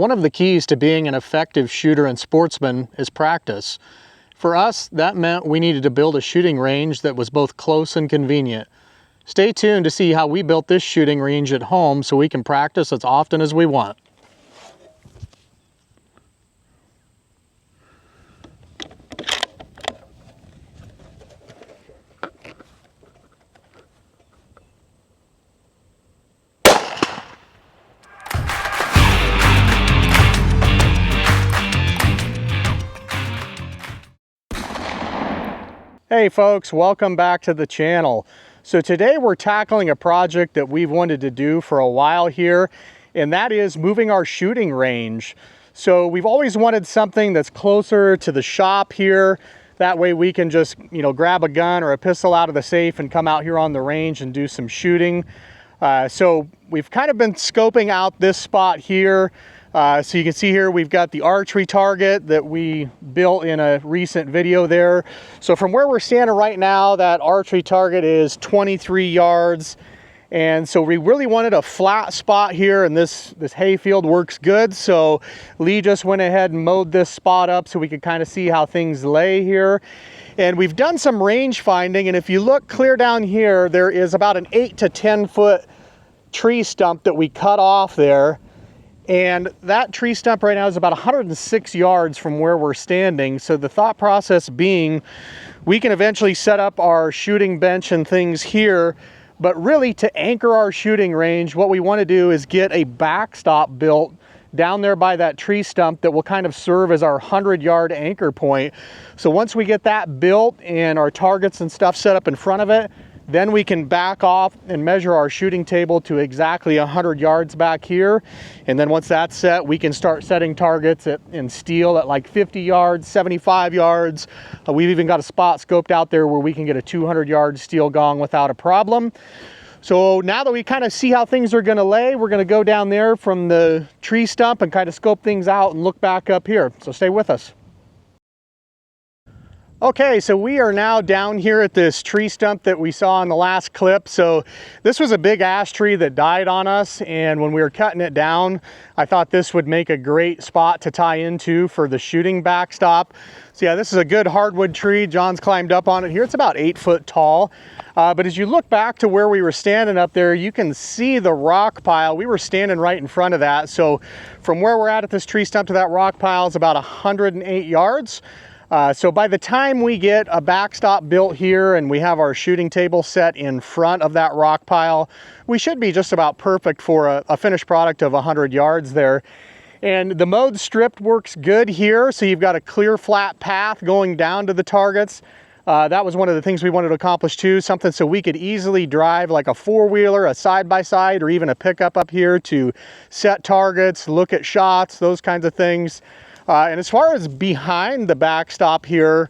One of the keys to being an effective shooter and sportsman is practice. For us, that meant we needed to build a shooting range that was both close and convenient. Stay tuned to see how we built this shooting range at home so we can practice as often as we want. Hey folks, welcome back to the channel. So today we're tackling a project that we've wanted to do for a while here, and that is moving our shooting range. So we've always wanted something that's closer to the shop here. That way we can just, grab a gun or a pistol out of the safe and come out here on the range and do some shooting. So we've kind of been scoping out this spot here. So you can see here we've got the archery target that we built in a recent video there. So from where we're standing right now, that archery target is 23 yards. And so we really wanted a flat spot here, and this hay field works good. So Lee just went ahead and mowed this spot up so we could kind of see how things lay here. And we've done some range finding, and if you look clear down here, there is about an 8 to 10 foot tree stump that we cut off there. And that tree stump right now is about 106 yards from where we're standing. So the thought process being, we can eventually set up our shooting bench and things here, but really to anchor our shooting range, what we want to do is get a backstop built down there by that tree stump that will kind of serve as our 100-yard anchor point. So once we get that built and our targets and stuff set up in front of it, then we can back off and measure our shooting table to exactly 100 yards back here. And then once that's set, we can start setting targets in steel at like 50 yards, 75 yards. We've even got a spot scoped out there where we can get a 200-yard steel gong without a problem. So now that we kind of see how things are gonna lay, we're gonna go down there from the tree stump and kind of scope things out and look back up here. So stay with us. Okay, so we are now down here at this tree stump that we saw in the last clip. So this was a big ash tree that died on us, and when we were cutting it down, I thought this would make a great spot to tie into for the shooting backstop. So yeah, this is a good hardwood tree. John's climbed up on it here. It's about 8 foot tall. But as you look back to where we were standing up there, you can see the rock pile. We were standing right in front of that. So from where we're at this tree stump to that rock pile is about 108 yards. So by the time we get a backstop built here and we have our shooting table set in front of that rock pile, we should be just about perfect for a finished product of 100 yards there. And the mowed strip works good here. So you've got a clear flat path going down to the targets. That was one of the things we wanted to accomplish too, something so we could easily drive like a four-wheeler, a side-by-side, or even a pickup up here to set targets, look at shots, those kinds of things. And as far as behind the backstop here,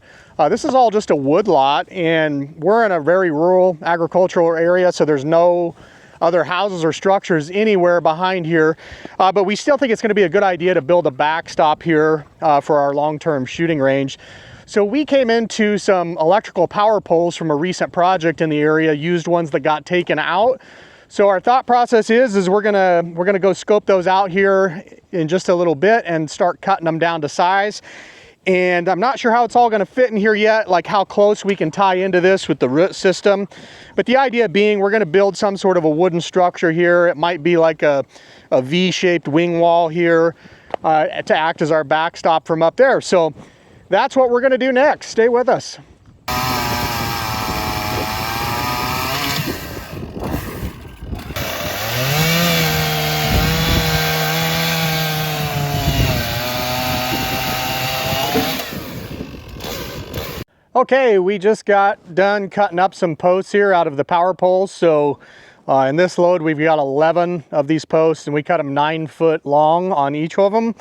this is all just a wood lot, and we're in a very rural agricultural area, so there's no other houses or structures anywhere behind here. But we still think it's going to be a good idea to build a backstop here for our long-term shooting range. So we came into some electrical power poles from a recent project in the area, used ones that got taken out. So our thought process is we're gonna go scope those out here in just a little bit and start cutting them down to size. And I'm not sure how it's all gonna fit in here yet, like how close we can tie into this with the root system. But the idea being we're gonna build some sort of a wooden structure here. It might be like a V-shaped wing wall here to act as our backstop from up there. So that's what we're gonna do next. Stay with us. Okay, we just got done cutting up some posts here out of the power poles. So in this load, we've got 11 of these posts, and we cut them 9 foot long on each of them.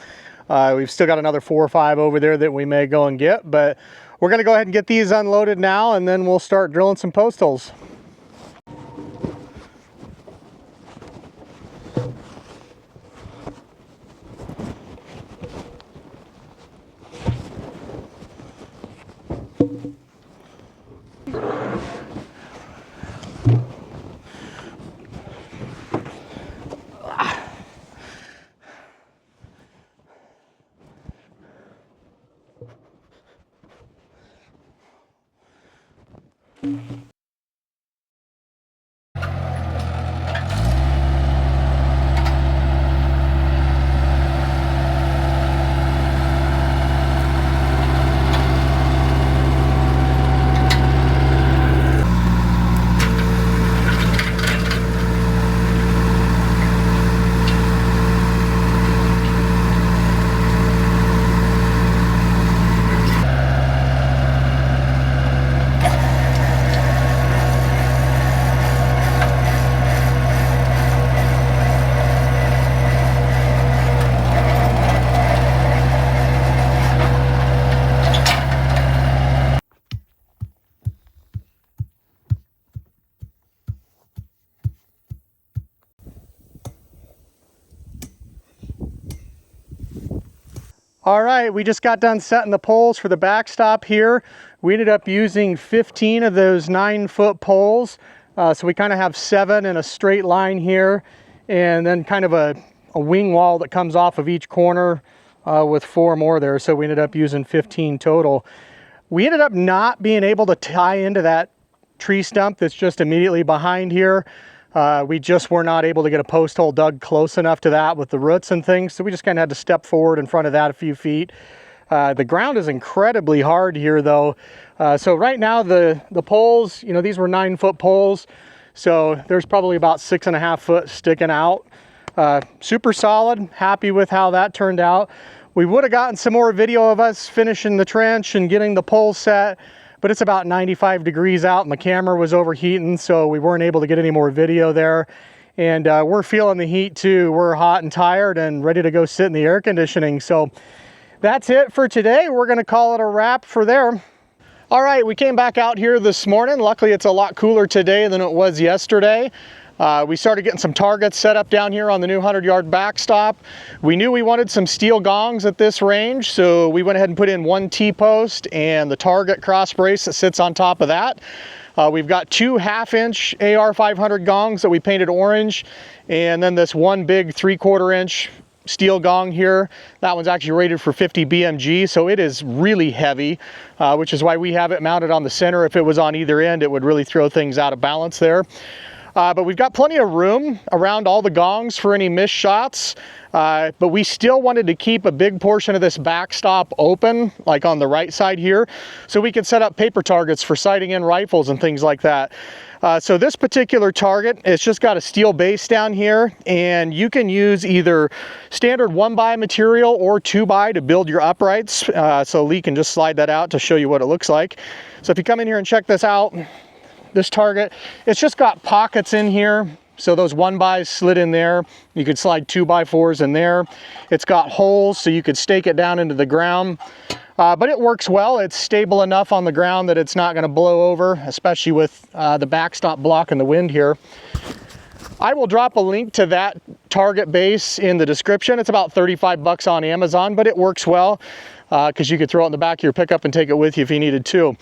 We've still got another 4 or 5 over there that we may go and get, but we're gonna go ahead and get these unloaded now, and then we'll start drilling some post holes. All right, we just got done setting the poles for the backstop here. We ended up using 15 of those 9-foot poles. So we kind of have 7 in a straight line here, and then kind of a wing wall that comes off of each corner with 4 more there. So we ended up using 15 total. We ended up not being able to tie into that tree stump that's just immediately behind here. We just were not able to get a post hole dug close enough to that with the roots and things, so we just kind of had to step forward in front of that a few feet. The ground is incredibly hard here though. So right now the poles, you know, these were 9-foot poles, so there's probably about 6.5 foot sticking out. Super solid, happy with how that turned out. We would have gotten some more video of us finishing the trench and getting the pole set, but it's about 95 degrees out and the camera was overheating, so we weren't able to get any more video there. And we're feeling the heat too. We're hot and tired and ready to go sit in the air conditioning. So that's it for today. We're gonna call it a wrap for there. All right, we came back out here this morning. Luckily it's a lot cooler today than it was yesterday. We started getting some targets set up down here on the new 100-yard backstop. We knew we wanted some steel gongs at this range, so we went ahead and put in 1 T-post and the target cross brace that sits on top of that. We've got 2 1/2-inch AR 500 gongs that we painted orange, and then this 1 big 3/4-inch steel gong here. That one's actually rated for 50 BMG, so it is really heavy, which is why we have it mounted on the center. If it was on either end, it would really throw things out of balance there. But we've got plenty of room around all the gongs for any missed shots. But we still wanted to keep a big portion of this backstop open, like on the right side here, so we could set up paper targets for sighting in rifles and things like that. So this particular target, it's just got a steel base down here, and you can use either standard 1x material or 2x to build your uprights. So Lee can just slide that out to show you what it looks like. So if you come in here and check this out, this target, it's just got pockets in here, so those 1x's slid in there. You could slide 2x4s in there. It's got holes so you could stake it down into the ground, but it works well. It's stable enough on the ground that it's not going to blow over, especially with the backstop blocking the wind here. I will drop a link to that target base in the description. It's about 35 bucks on Amazon, but it works well because you could throw it in the back of your pickup and take it with you if you needed to.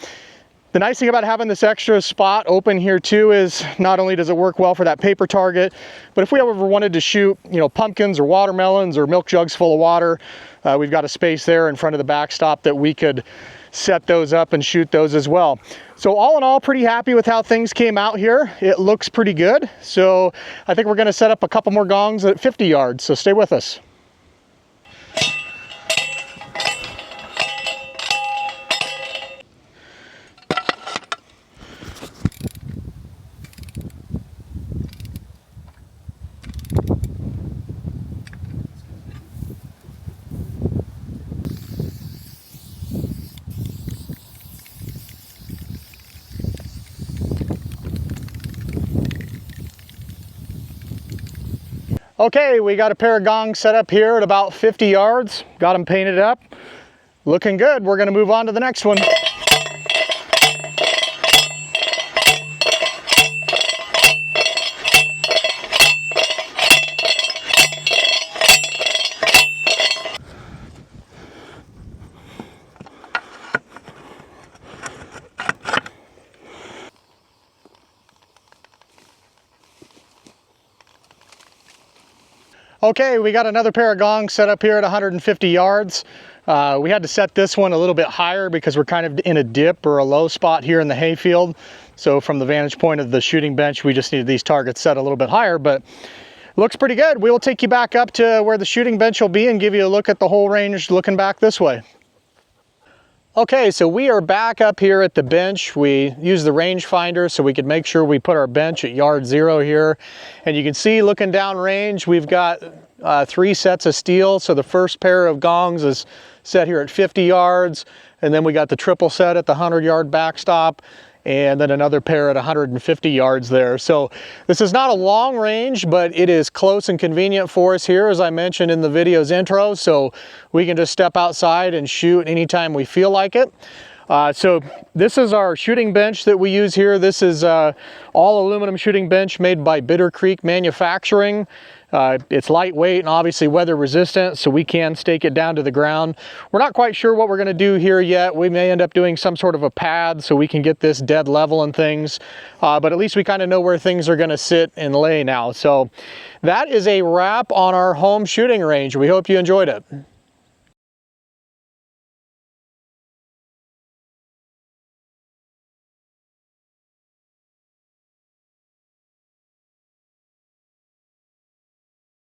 The nice thing about having this extra spot open here too is not only does it work well for that paper target, but if we ever wanted to shoot, you know, pumpkins or watermelons or milk jugs full of water, we've got a space there in front of the backstop that we could set those up and shoot those as well. So all in all, pretty happy with how things came out here. It looks pretty good. So I think we're going to set up a couple more gongs at 50 yards. So stay with us. Okay, we got a pair of gongs set up here at about 50 yards. Got them painted up. Looking good. We're going to move on to the next one. Okay, we got another pair of gongs set up here at 150 yards. We had to set this one a little bit higher because we're kind of in a dip or a low spot here in the hayfield. So from the vantage point of the shooting bench, we just needed these targets set a little bit higher, but looks pretty good. We will take you back up to where the shooting bench will be and give you a look at the whole range looking back this way. Okay, so we are back up here at the bench. We use the rangefinder so we could make sure we put our bench at yard 0 here. And you can see looking down range, we've got 3 sets of steel. So the first pair of gongs is set here at 50 yards. And then we got the triple set at the 100-yard backstop. And then another pair at 150 yards there. So this is not a long range, but it is close and convenient for us here, as I mentioned in the video's intro. So we can just step outside and shoot anytime we feel like it. So this is our shooting bench that we use here. This is all aluminum shooting bench made by Bitter Creek Manufacturing. It's lightweight and obviously weather resistant, so we can stake it down to the ground. We're not quite sure what we're going to do here yet. We may end up doing some sort of a pad so we can get this dead level and things, but at least we kind of know where things are going to sit and lay now. So that is a wrap on our home shooting range. We hope you enjoyed it.